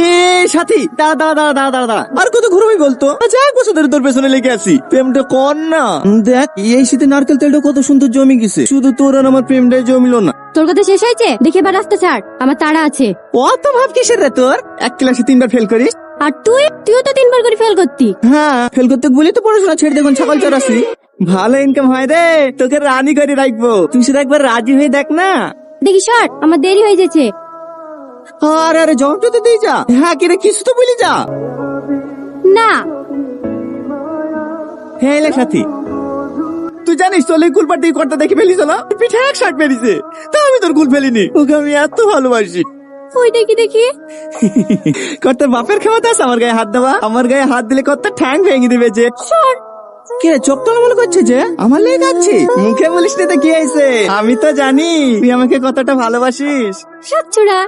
এ সাথী, দাঁড়া দাঁড়া দাঁড়া দাঁড়া দাঁড়া, আর কত ঘুরবি বলতো? আচ্ছা, এক বছর ধরে তোর পেছনে লেগে আছি, প্রেমটা কর না। দেখ, এই শীতে নারকেল তেলটা কত সুন্দর জমি গেছে, শুধু তোর আর আমার প্রেমটাই জমিলো না। তোর কথা শেষ হয়েছে? দেখে এবার রাস্তা ছাড়, আমার তাড়া আছে। অত ভাব কিসের রে তোর? এক ক্লাসে 3বার ফেল করিস। আর তুইও তো 3বার করে ফেল করতি। হ্যাঁ, ফেল করতে বলি তো পড়াশোনা ছেড়ে দেখুন ছাগল চড়াছি। ভালো ইনকাম হয় রে, তোকে রানী করে রাখবো, তুই শুধু একবার রাজি হয়ে দেখ না। দেখি সর, আমার দেরি হয়ে যাচ্ছে। আরে আরে, জবাব তো দিয়ে যা। হ্যাঁ কি রে, কিছু তো বলি যা। না। হ্যাঁ এলে সাথী, তুই জানিস তোর এই কুলপার দিয়ে কর্তা দেখে ফেলিস না, পিঠে এক শার্ট মেরিছে, তা আমি তোর কুল ফেলিনি, ওকে আমি এত ভালোবাসি। ওই দেখি দেখি। কর্তার বাপের ক্ষমতা আছে আমার গায়ে হাত দেওয়া, আমার গায়ে হাত দিলে কর্তা ঠ্যাং ভেঙে দিবে যে। সর। কে চোখ তোলা মনে করছে যে আমার লেগে যাচ্ছে, মুখে বলিস না তো কি হয়েছে, আমি তো জানি তুই আমাকে কতটা ভালোবাসিস। সব ছোড়া।